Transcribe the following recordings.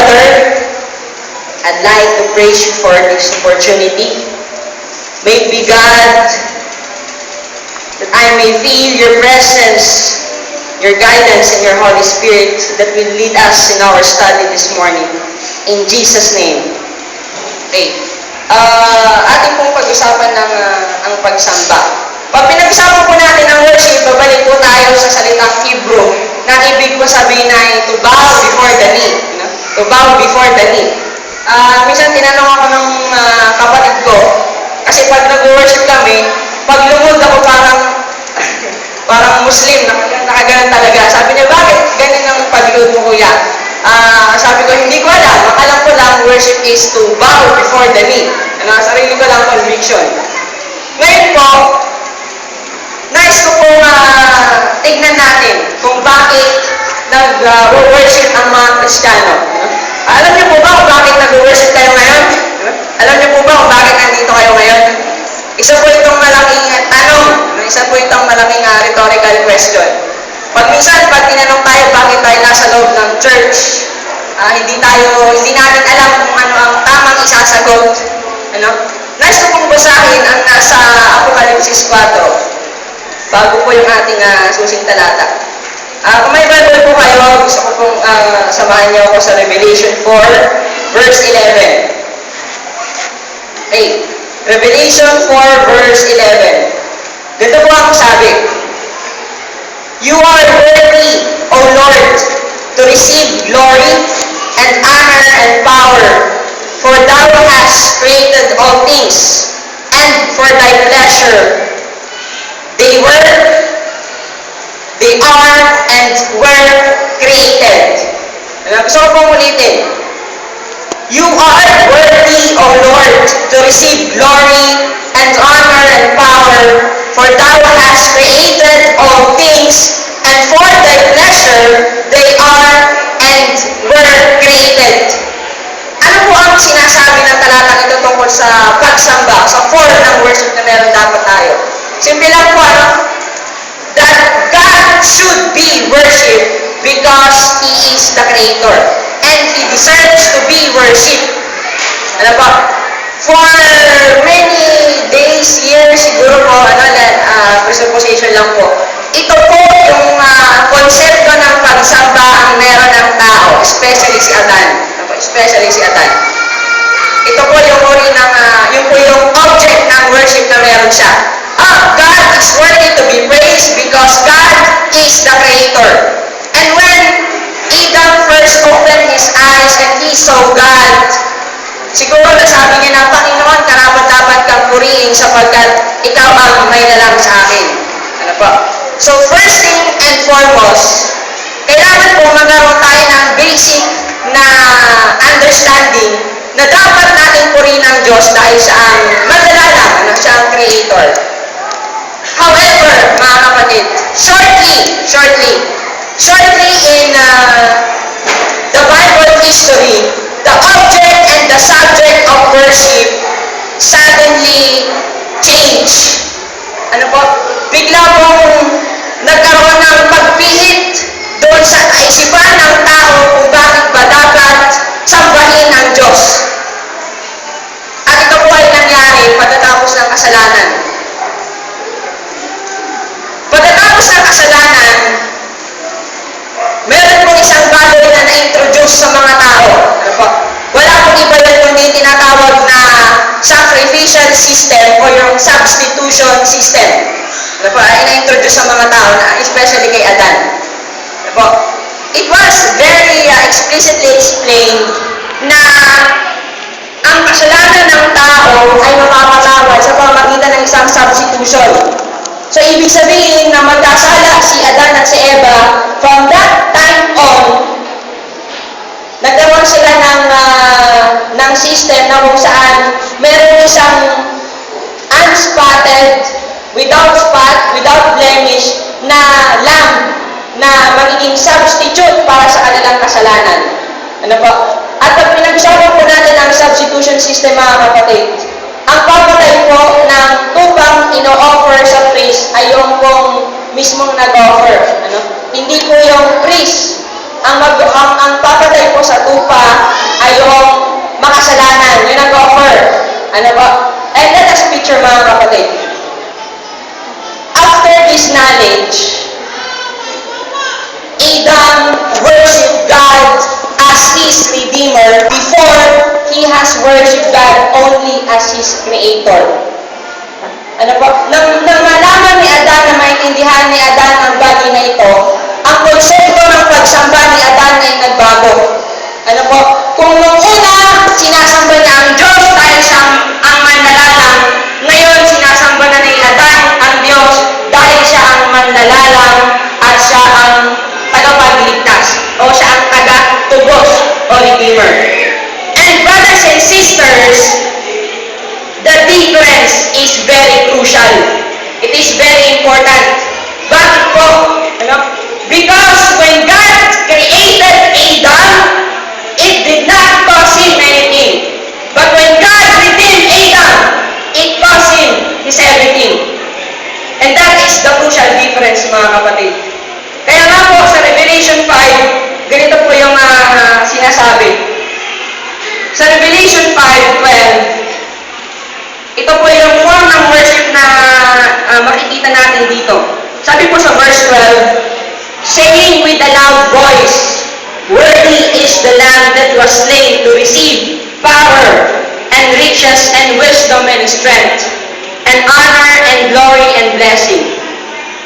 Father, I'd like to praise you for this opportunity. May it be God that I may feel your presence, your guidance, and your Holy Spirit that will lead us in our study this morning. In Jesus' name. Okay. Ating pong pag-usapan ng ang pagsamba. Pag pinag-usapan po natin ang worship, babalik po tayo sa salitang Hebrew na ibig ko sabihin ay to bow before the knee. To bow before the knee. Minsan tinanong ako ng kapatid ko, kasi pag nag-worship kami, pag lumod ako parang Muslim, nakaganon talaga. Sabi niya, bakit ganun ang paglud mo, kuya? Sabi ko, hindi ko alam. Ang alam ko lang, worship is to bow before the knee. Sarili ko lang conviction. Ngayon po, nais ko pong tignan natin kung bakit nag-worship ang mga Kristiyano. Alam niyo po ba kung bakit nag-worship kayo ngayon? Alam niyo po ba kung bakit nandito kayo ngayon? Isa po itong malaking tanong, isa po itong malaking rhetorical question. Pag tinanong tayo bakit tayo nasa loob ng church, hindi natin alam kung ano ang tamang isasagot. Nais ko pong basahin ang nasa Apokalipsis 4, bago po yung ating susing talata. Kung may Bible po kayo, gusto ko pong samahan niyo ako sa Revelation 4, verse 11. Okay. Revelation 4, verse 11. Ganito po ang sabi. You are worthy, O Lord, to receive glory and honor and power, for thou hast created all things, and for thy pleasure they are, and were created. Gusto ko pong ulitin. You are worthy, O Lord, to receive glory and honor and power, for thou hast created all things, and for thy pleasure they are and were created. Ano po ang sinasabi ng talatang ito tungkol sa pagsamba, sa form ng worship na meron dapat tayo? Simple lang po, that God should be worshipped because He is the Creator. And He deserves to be worshipped. Ano po? For many days, years, siguro po, presupposition lang po. Ito po yung konsepto ng pagsamba ang meron ng tao, especially si Adan. Especially si Adan. Ito po yung uri ng, yung object ng worship na meron siya. God is worthy to be praised because God is the Creator. And when Adam first opened his eyes and he saw God, siguro nasabi niya na, Panginoon, karapat-dapat kang purihin sapagkat ikaw ang may nalang sa akin. Ano po? So, first thing and foremost, kailangan po magkaroon tayo ng basic na understanding na dapat natin purihin ang Diyos dahil siya ang madalalang, siya ang Creator. However, mga kapatid, shortly in the Bible history, the object and the subject of worship suddenly change. Ano po? Bigla pong nagkaroon ng pagpihit doon sa kaisipan ng tao kung bakit ba dapat sambahin ng Diyos. At ito po ay nangyari pagkatapos ng kasalanan. Pagkatapos ng kasalanan, meron pong isang bagay na na-introduce sa mga tao. Ano po? Wala pong iba yun kundi tinatawag na sacrificial system o yung substitution system. Ano po? Ay na-introduce sa mga tao, especially kay Adan. Ano po? It was very explicitly explained na ang kasalanan ng tao ay mapapatawad sa pamamagitan ng isang substitution. So, ibig sabihin na magkasala si Adan at si Eva, from that time on, nagkaroon sila ng system na kung saan meron isang unspotted, without spot, without blemish, na lamb na magiging substitute para sa kanilang kasalanan. Ano po? At pag pinag-usapan po natin ang substitution system, mga kapatid, ang papatay po ng tupang ino-offer sa priest ay yung pong mismong nag-offer. Ano? Hindi po yung priest ang papatay po sa tupa Ano po? And let us picture mga kapatid. After this knowledge, Adam worshiped God as his Redeemer before he has worshipped God only as his Creator. Ano po? Nang malaman ni Adan na maintindihan ni Adan ang bagay na ito, ang konsepto ng pagsamba ni Adan ay nagbago. Ano po? Kung nung una, sinasamba niya ang Diyos dahil siya ang manlalalang, ngayon sinasamba na ni Adan ang Diyos dahil siya ang manlalalang at siya ang tagapagligtas o siya ang taga-tubos o Redeemer. And brothers and sisters, the difference is very crucial. It is very important. Bakit po? Ano? Because when God created Adam, it did not cost him anything. But when God redeemed Adam, it cost him his everything. And that is the crucial difference, mga kapatid. Kaya nga po sa Revelation 5, ganito po yung sinasabi. Sa Revelation 5:12, ito po yung form ng worship na makikita natin dito. Sabi po sa verse 12, saying with a loud voice, worthy is the Lamb that was slain to receive power and riches and wisdom and strength and honor and glory and blessing.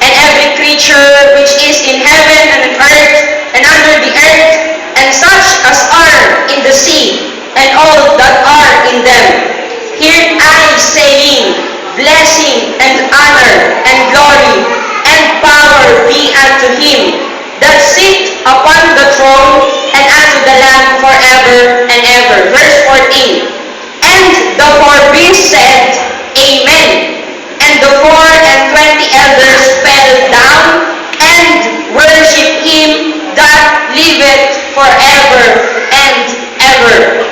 And every creature which is in heaven and on earth and under the earth and such as are in the sea and all that are in them, hear I saying, blessing and honor and glory and power be unto him that sit upon the throne and unto the Lamb forever and ever. Verse 14, and the four beasts said, Amen. And the 24 elders fell down and worshiped him that liveth forever and ever.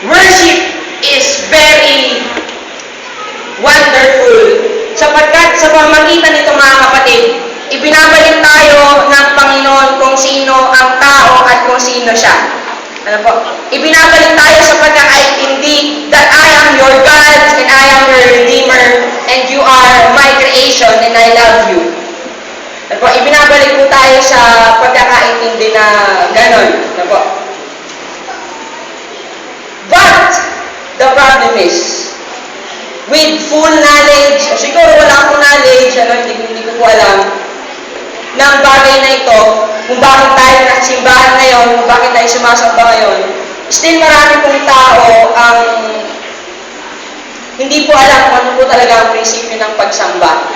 Worship is very wonderful sapagkat sa pamagitan nito mga kapatid, ibinabalik tayo ng Panginoon kung sino ang tao at kung sino siya. Ano po? Ibinabalik tayo sa pagkakaintindi that I am your God and I am your Redeemer and you are my creation and I love you. Ano po? Ibinabalik po tayo sa pagkakaintindi na ganon. Ano po? But, the problem is, with full knowledge, o siguro wala akong knowledge, hindi ko po alam, ng bagay na ito, kung bakit tayo nasa simbahan ngayon, kung bakit tayo sumasamba ngayon, still marami pong tao ang hindi po alam kung ano po talaga ang prinsipyo ng pagsamba.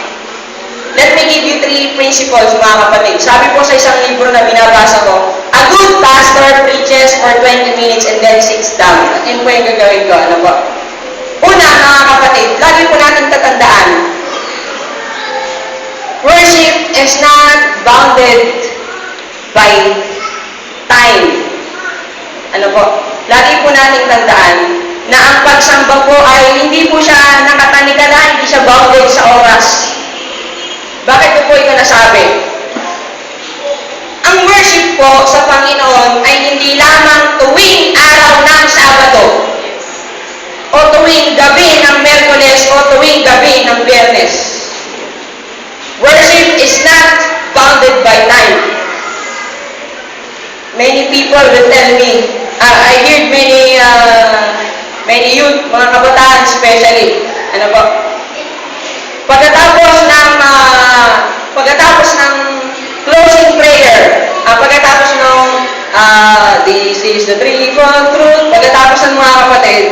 Let me give you 3 principles, mga kapatid. Sabi po sa isang libro na binabasa ko, a good pastor preaches for 20 minutes and then sits down. At yun po yung gagawin ko. Ano po? Una, mga kapatid, lagi po natin tatandaan, worship is not bounded by time. Ano po? Lagi po natin tandaan na ang pagsamba po ay hindi po siya nakatanikala, hindi siya bounded sa oras. Bakit ko po ito nasabi? Ang worship po sa Panginoon ay hindi lamang tuwing araw ng Sabado o tuwing gabi ng Miyerkules o tuwing gabi ng Biyernes. Worship is not bounded by time. Many people will tell me, I heard many youth, mga kabataan especially, ano po, pagkatapos ng closing prayer, pagkatapos ng this is the threefold truth, pagkatapos ng mga kapatid,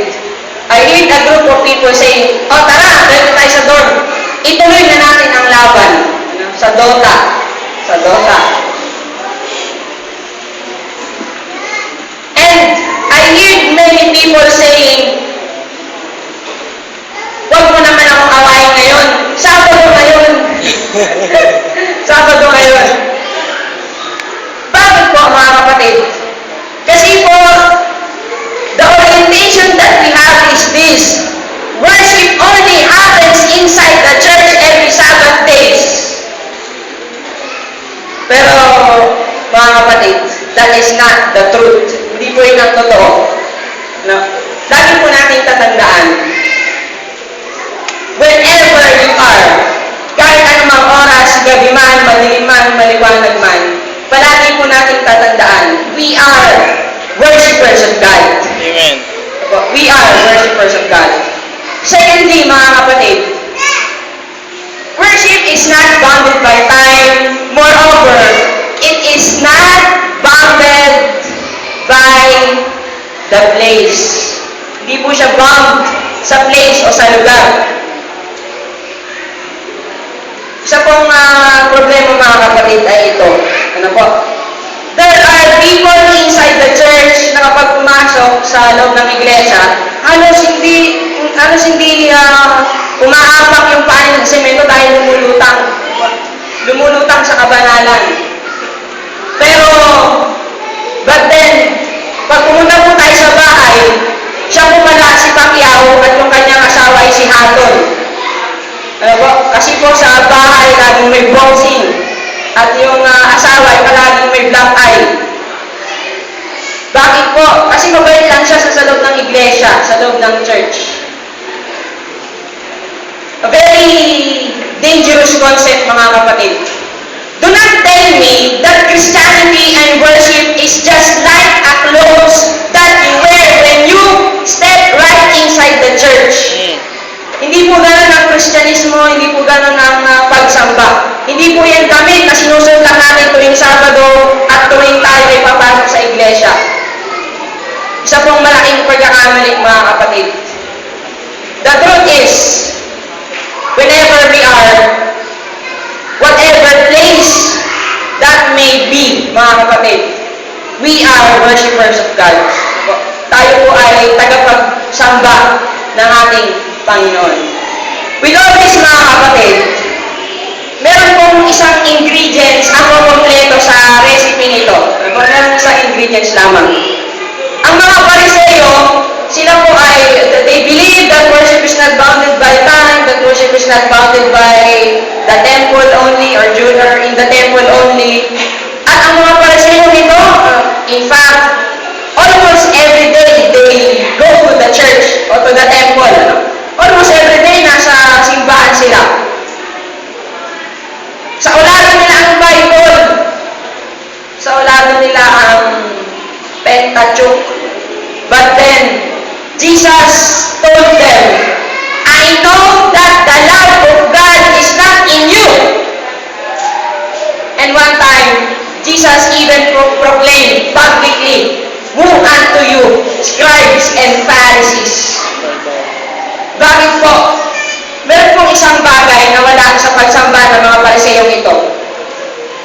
I heard a group of people saying, oh tara, dito tayo sa dorm, ituloy na natin ang laban sa Dota. And I heard many people saying, wag mo naman akong awayin ngayon. Sabado ngayon. Sabado ngayon. Bakit po, mga kapatid? Kasi po, the orientation that we have is this. Worship only happens inside the church every Sabbath days. Pero, mga kapatid, that is not the truth. Hindi po yun ang totoo. No? Lagi tatandaan. Wherever you are, kahit anumang oras, gabi man, madilim man, maliwanag man, palagi po natin tatandaan, we are worshipers of God. Amen. We are worshipers of God. Secondly, mga kapatid, worship is not bounded by time. Moreover, it is not bounded by the place. Hindi po siya bound sa place o sa lugar. Isa pong problema, mga kapatid, ay ito. Ano po? There are people inside the church na kapag pumasok sa loob ng iglesia, halos hindi umaapak yung paa ng semento dahil lumulutang sa kabanalan. Pero, but then, pag pumunta po tayo sa bahay, siya po pala si Pacquiao at yung kanyang asawa ay si Hatton. Kasi po sa bahay laging may boxing at yung asawa ay palaging may black eye. Bakit po? Kasi mabait lang siya sa loob ng iglesia, sa loob ng church. A very dangerous concept, mga kapatid. Do not tell me that Christianity and worship is just like a clothes that you wear when you step right inside the church. Hindi po gano'n ang Kristyanismo, hindi po gano'n ang pagsamba. Hindi po yan damit na sinusunod lang natin tuwing Sabado at tuwing tayo ay papasok sa iglesia. Isa pong malaking pagkakamali, mga kapatid. The truth is, whenever we are, whatever place that may be, mga kapatid, we are worshipers of God. Tayo po ay tagapagsamba ng ating Panginoon. With all this, mga kapatid, meron pong isang ingredients ang kompleto sa recipe nito. Meron isang ingredients lamang. Ang mga Pariseo, sila po ay, they believe that worship is not bounded by time, that worship is not bounded by the temple only or in the temple only. At ang mga Pariseo nito, in fact, almost every day they go to the church or to the temple. Almost every day nasa simbahan sila. Sa ulado nila ang Bible. Sa ulado nila ang Pentateuch. But then, Jesus told them, I know that the love of God is not in you. And one time, Jesus even proclaimed publicly, Woe unto you, scribes and Pharisees. Bakit po? Meron pong isang bagay na wala sa pagsamba ng mga Pariseyong ito.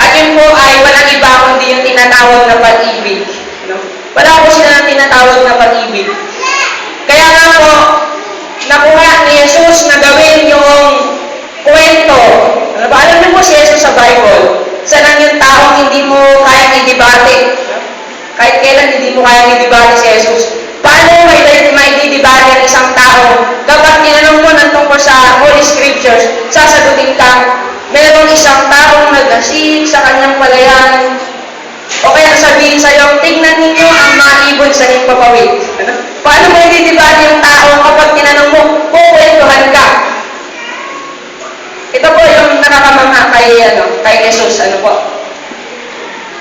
At yun po ay walang iba kundi yung tinatawag na pag-ibig. Wala po sila ng tinatawag na pag-ibig. Kaya nga po, nakuha ni Jesus na gawin yung kwento. Alam niyo po si Jesus sa Bible, saan yung taong hindi mo kayang i-debate. Kahit kailan hindi mo kayang i-debate si Jesus. Paano may didibate ang isang tao? Kapag tinanong mo ng tungkol sa Holy Scriptures, sasagutin ka, mayroong isang taong nag-asik sa kanyang palayan. O kaya sabihin sa'yo, tingnan ninyo ang mga ibon sa himpapawid. Paano may didibate yung tao kapag tinanong mo, kukwentuhan ka? Ito po yung nakakamangha kay Jesus. Ano po?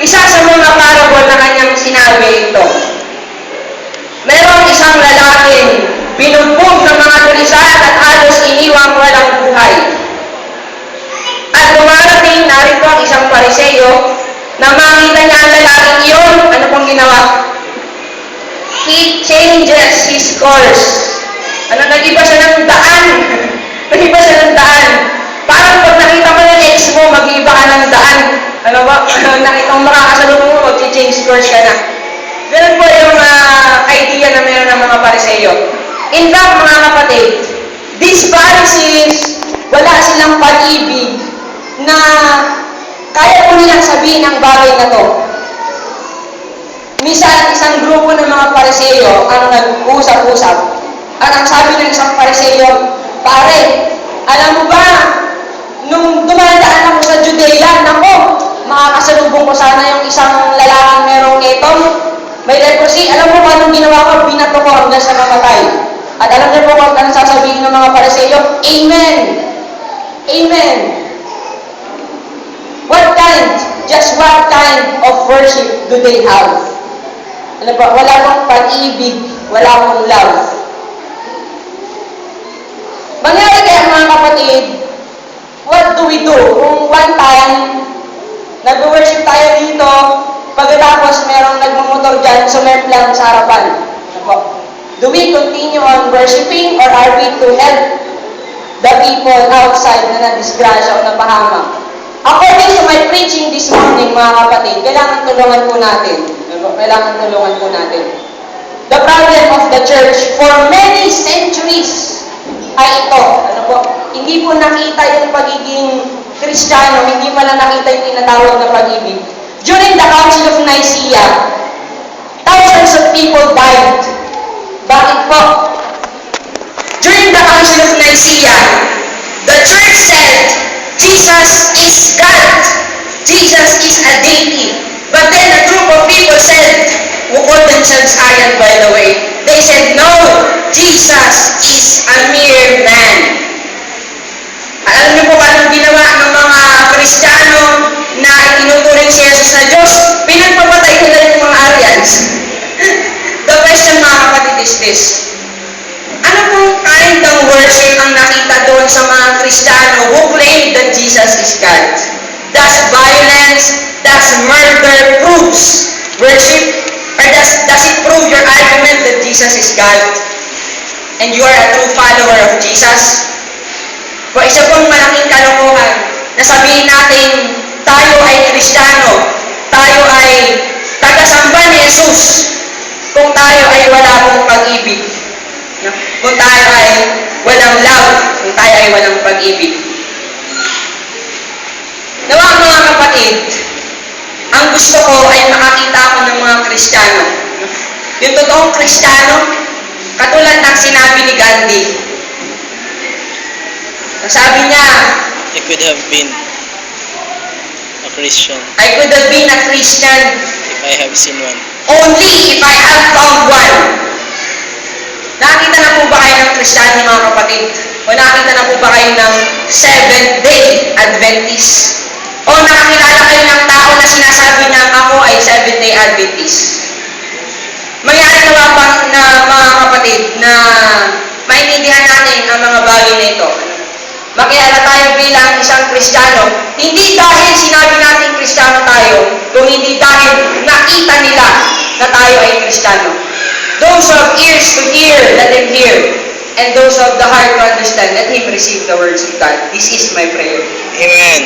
Isa sa mga parable na kanyang sinabi ito. Merong isang lalaking binugbog ng mga tulisan at halos iniwang walang buhay. At dumarating, narito ang isang Pariseo na makita niya ang lalaking iyon. Ano pong ginawa? He changes his course. Nag-iba siya ng daan. Nag-iba siya ng daan. Parang pag nakita mo yung ex mo, mag-iba ka ng daan. Ano ba? Nakita mo makakasalubong mo, mag-change course ka na. Ganun po yung idea na meron ng mga Pariseo. In fact, mga kapatid, these Pharisees, wala silang pag-ibig na kaya po nilang sabihin ang bagay na to. Minsan, isang grupo ng mga Pariseo ang nag-usap-usap. At ang sabi ng isang Pariseo, pare, alam mo ba, nung dumadaan ako sa Judea, nako, makakasalubong ko sana yung isang lalaking merong ketong, may leprosy. Alam mo ba anong ginawa ko? Binato ko hanggang sa mamatay. At alam niyo po kung anong sasabihin ng mga Pariseo? Amen! Amen! What kind? Just what kind of worship do they have? Ano po? Wala pong pag-ibig, wala pong love. Mangyari kaya mga kapatid, what do we do? Kung one time, nag-worship tayo dito, pagkatapos merong nagmamotor dyan, sumemplang sa harapan. Ano po? Do we continue on worshiping or are we to help the people outside na nadisgrasya o napahamak? According to my preaching this morning, mga kapatid, kailangan tulungan po natin. Kailangan tulungan po natin. The problem of the church for many centuries ay ito. Ano po? Hindi po nakita yung pagiging Kristiyano, hindi pala nakita yung tinatawag na pag-ibig. During the Council of Nicaea, thousands of people died. Bakit po? During the Council of Nicaea, the church said, Jesus is God. Jesus is a deity. But then a group of people said, who called themselves Aryan by the way, they said, no, Jesus is a mere man. Alam niyo po anong ginawa ng mga Kristiyano na itinuturing si Jesus na Diyos? Pinagpapatay nila yung mga Aryans. The question, mga kapatid, is this. Ano pong kind ng worship ang nakita doon sa mga Kristiyano who claim that Jesus is God? Does violence, does murder proves worship? Or does it prove your argument that Jesus is God? And you are a true follower of Jesus? O isa pong malaking kalokohan na sabihin natin tayo ay Kristiyano, tayo ay tagasamba ni Jesus kung tayo ay wala pong pag-ibig. Kung tayo ay walang love, kung tayo ay walang pag-ibig. Nawa mga kapatid, ang gusto ko ay makakita ako ng mga Kristiyano. Yung totoong Kristiyano, katulad ng sinabi ni Gandhi. Sabi niya, I could have been a Christian I could have been a Christian if I have seen one. only if I have found one. Nakita na po ba kayo ng Kristiyano, mga kapatid? O nakita na po ba kayo ng Seventh-day Adventist? O nakakilala kayo ng tao na sinasabi na ako ay Seventh-day Adventist? Mangyari na ba pa na mga kapatid na maintindihan natin ang mga bagay na ito? Makiala tayo bilang isang Kristiyano, hindi dahil sinabi natin Kristiyano tayo, kung hindi dahil nakita nila na tayo ay Kristiyano. Those who have ears to hear, let them hear. And those who have the heart to understand, let him receive the words of God. This is my prayer. Amen.